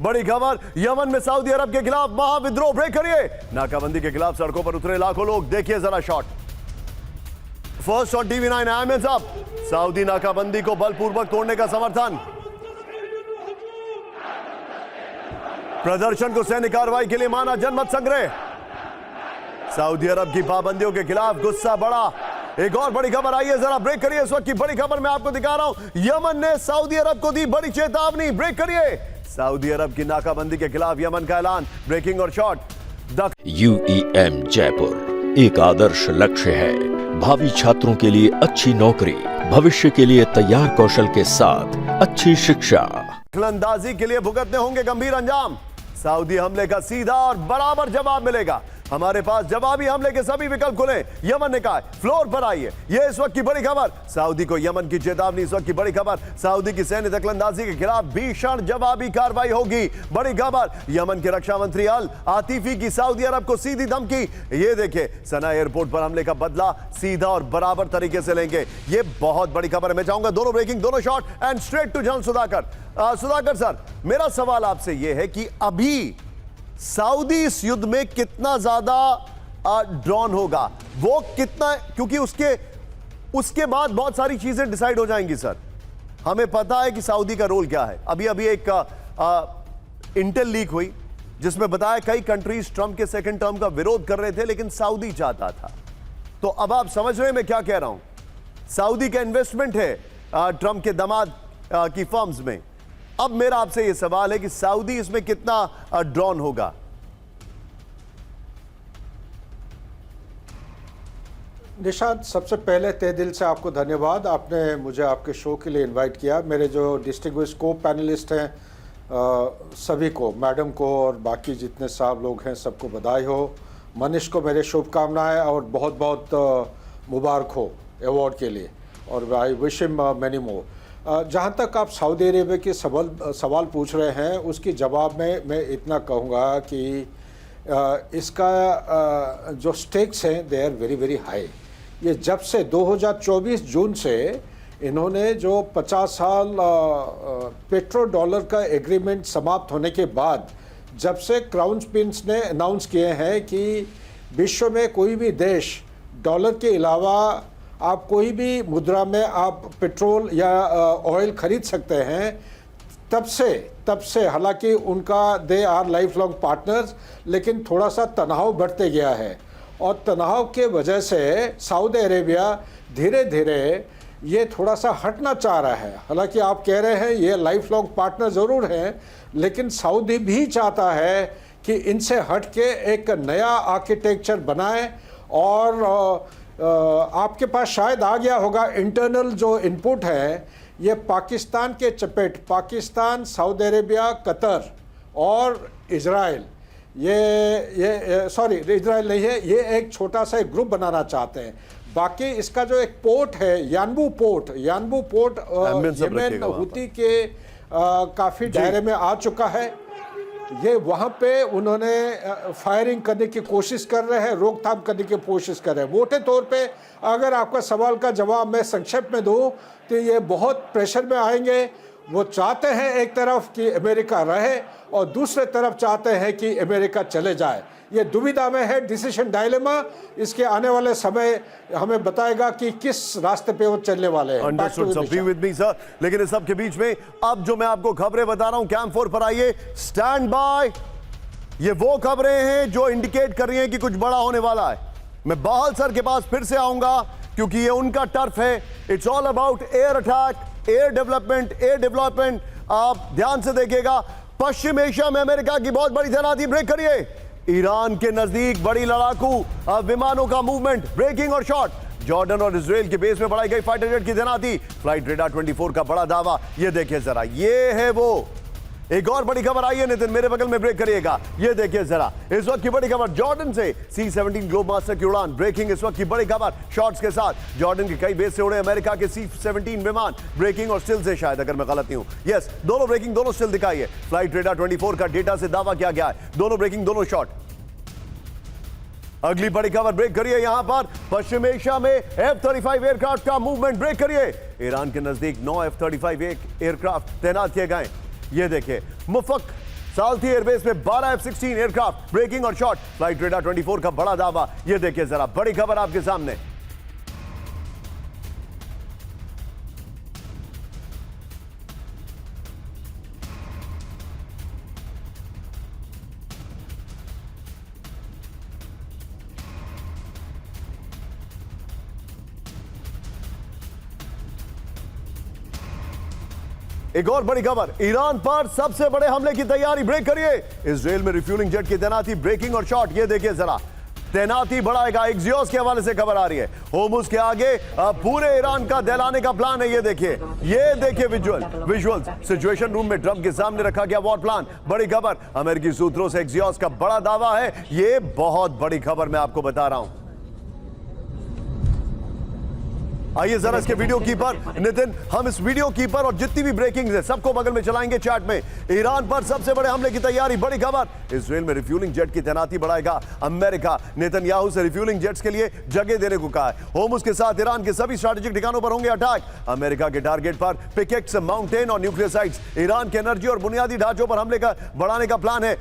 बड़ी खबर, यमन में सऊदी अरब के खिलाफ महाविद्रोह। ब्रेक करिए। नाकाबंदी के खिलाफ सड़कों पर उतरे लाखों लोग। देखिए जरा shot. First on TV9 hands up. Saudi नाकाबंदी को बलपूर्वक तोड़ने का समर्थन। प्रदर्शन को सैन्य कार्रवाई के लिए माना जनमत संग्रह। सऊदी अरब की पाबंदियों के खिलाफ गुस्सा बढ़ा। एक और बड़ी खबर आई है, जरा ब्रेक करिए। इस वक्त की बड़ी खबर मैं आपको दिखा रहा हूं। यमन ने सऊदी अरब को दी बड़ी चेतावनी। ब्रेक करिए। सऊदी अरब की नाकाबंदी के खिलाफ यमन का ऐलान। ब्रेकिंग और शॉट। UEM जयपुर एक आदर्श लक्ष्य है। भावी छात्रों के लिए अच्छी नौकरी, भविष्य के लिए तैयार कौशल के साथ अच्छी शिक्षा। दखलंदाजी के लिए भुगतने होंगे गंभीर अंजाम। सऊदी हमले का सीधा और बराबर जवाब मिलेगा। हमारे पास जवाबी हमले के सभी विकल्प खुले। यमन ने कहा फ्लोर पर आइए। यह इस वक्त की बड़ी खबर। सऊदी को यमन की चेतावनी। इस वक्त की बड़ी खबर, सऊदी की सैन्य दखलंदाजी के खिलाफ भीषण जवाबी कार्रवाई होगी। बड़ी खबर, यमन के रक्षा मंत्री अल आतिफी की सऊदी अरब को सीधी धमकी। ये देखिए, सना एयरपोर्ट पर हमले का बदला सीधा और बराबर तरीके से लेंगे। ये बहुत बड़ी खबर है। मैं चाहूंगा दोनों ब्रेकिंग, दोनों short and straight to general Sudhakar. Sudhakar sir, मेरा सवाल आपसे यह है कि अभी सऊदी इस युद्ध में कितना ज्यादा ड्रॉन होगा, वो कितना, क्योंकि उसके बाद बहुत सारी चीजें डिसाइड हो जाएंगी सर। हमें पता है कि सऊदी का रोल क्या है। अभी एक इंटेल लीक हुई जिसमें बताया कई कंट्रीज ट्रंप के सेकंड टर्म का विरोध कर रहे थे, लेकिन सऊदी चाहता था। तो अब आप समझ रहे हैं मैं क्या कह रहा हूं। सऊदी का इन्वेस्टमेंट है ट्रंप के दामाद की फर्म्स में। अब मेरा आपसे यह सवाल है कि सऊदी इसमें कितना ड्रॉन होगा। निशांत, सबसे पहले तहे दिल से आपको धन्यवाद। आपने मुझे आपके शो के लिए इनवाइट किया। मेरे जो डिस्टिंग्विश्ड को पैनलिस्ट हैं सभी को, मैडम को और बाकी जितने साहब लोग हैं सबको बधाई हो। मनीष को मेरे शुभकामनाएं और बहुत बहुत मुबारक हो अवार्ड के लिए, और I wish him many more. जहाँ तक आप सऊदी अरेबिया के सवाल पूछ रहे हैं, उसके जवाब में मैं इतना कहूँगा कि इसका जो स्टेक्स हैं they are very very high. ये जब से 2024 जून से इन्होंने जो 50 साल पेट्रो डॉलर का एग्रीमेंट समाप्त होने के बाद, जब से क्राउन प्रिंस ने अनाउंस किए हैं कि विश्व में कोई भी देश डॉलर के अलावा आप कोई भी मुद्रा में आप पेट्रोल या ऑयल खरीद सकते हैं, तब से हालांकि उनका they our life long partners, लेकिन थोड़ा सा तनाव बढ़ते गया है। और तनाव के वजह से सऊदी अरेबिया धीरे धीरे ये थोड़ा सा हटना चाह रहा है। हालांकि आप कह रहे हैं ये लाइफ लॉन्ग पार्टनर ज़रूर हैं, लेकिन सऊदी भी चाहता है कि इनसे हट के एक नया आर्किटेक्चर बनाए। और आपके पास शायद आ गया होगा इंटरनल जो इनपुट है, ये पाकिस्तान के चपेट, पाकिस्तान, सऊदी अरेबिया, कतर और इजराइल, ये सॉरी इजराइल नहीं है, ये एक छोटा सा एक ग्रुप बनाना चाहते हैं। बाकी इसका जो एक पोर्ट है यानबू पोर्ट यमन हुती के काफ़ी दायरे में आ चुका है। ये वहाँ पे उन्होंने फायरिंग करने की कोशिश कर रहे हैं, रोकथाम करने की कोशिश कर रहे हैं। मोटे तौर पे अगर आपका सवाल का जवाब मैं संक्षेप में दूँ तो ये बहुत प्रेशर में आएंगे। वो चाहते हैं एक तरफ कि अमेरिका रहे और दूसरे तरफ चाहते हैं कि अमेरिका चले जाए। ये दुविधा में है, डिसीजन डायलेमा। इसके आने वाले समय हमें बताएगा कि किस रास्ते पे वो चलने वाले हैं। लेकिन इस सब के बीच में अब जो मैं आपको खबरें बता रहा हूं, कैंप 4 पर आइए, स्टैंड बाय। ये वो खबरें हैं जो इंडिकेट कर रही हैं कि कुछ बड़ा होने वाला है। मैं बाहल सर के पास फिर से आऊंगा क्योंकि ये उनका टर्फ है। It's all about air attack, air development. आप ध्यान से देखिएगा, पश्चिम एशिया में अमेरिका की बहुत बड़ी तैनाती। ब्रेक करिए। ईरान के नजदीक बड़ी लड़ाकू विमानों का मूवमेंट। ब्रेकिंग और शॉट। जॉर्डन और इजराइल के बेस में बढ़ाई गई फाइटर जेट की तैनाती। फ्लाइट रेडार 24 का बड़ा दावा। ये देखिए जरा, ये है वो। एक और बड़ी खबर आई है नितिन, मेरे बगल में ब्रेक करिएगा। ये देखिए जरा, इस वक्त की बड़ी खबर, जॉर्डन से C-17 ग्लोब मास्टर की उड़ान। ब्रेकिंग इस वक्त की बड़ी खबर शॉट्स के साथ। जॉर्डन के कई बेस से उड़े अमेरिका के C-17 विमान। ब्रेकिंग और स्टिल से, शायद अगर मैं गलत नहीं हूं। यस, दोनों ब्रेकिंग, दोनों स्टिल दिखाइए। फ्लाइट रेडार 24 का डेटा से दावा किया गया है। दोनों ब्रेकिंग, दोनों शॉट। अगली बड़ी खबर, ब्रेक करिए। यहां पर पश्चिम एशिया में F-35 एयरक्राफ्ट का मूवमेंट। ब्रेक करिए। ईरान के नजदीक 9 F-35 एयरक्राफ्ट तैनात किए गए। ये देखिए, मुफक साउथी एयरबेस में 12 F-16 एयरक्राफ्ट ब्रेकिंग और शॉट। फ्लाइट रेडा 24 का बड़ा दावा, ये देखिए जरा बड़ी खबर आपके सामने। एक और बड़ी खबर, ईरान पर सबसे बड़े हमले की तैयारी, ब्रेक करिए। इजराइल में रिफ्यूलिंग जेट की तैनाती, ब्रेकिंग और शॉट, ये देखिए जरा तैनाती बढ़ाएगा। एक्सियोस के हवाले से खबर आ रही है, होर्मुज के आगे पूरे ईरान का दहलाने का प्लान है। ये देखिए विजुअल्स। सिचुएशन रूम में ड्रम के सामने रखा गया वॉर प्लान। बड़ी खबर, अमेरिकी सूत्रों से एक्सियोस का बड़ा दावा है। ये बहुत बड़ी खबर मैं आपको बता रहा हूं। आइए जरा इसके वीडियो कीपर नितिन, हम इस वीडियो कीपर और जितनी भी ब्रेकिंग है सबको बगल में चलाएंगे चैट में। ईरान पर सबसे बड़े हमले की तैयारी, बड़ी खबर, इजराइल में रिफ्यूलिंग जेट की तैनाती बढ़ाएगा अमेरिका। नेतन्याहू से रिफ्यूलिंग जेट्स के लिए जगह देने को कहा है। होर्मुज के साथ ईरान के सभी स्ट्रैटेजिक ठिकानों पर होंगे अटैक। अमेरिका के टारगेट पर पिकेट्स, माउंटेन और न्यूक्लियर साइट्स। ईरान के एनर्जी और बुनियादी ढांचों पर हमले का बढ़ाने का प्लान है।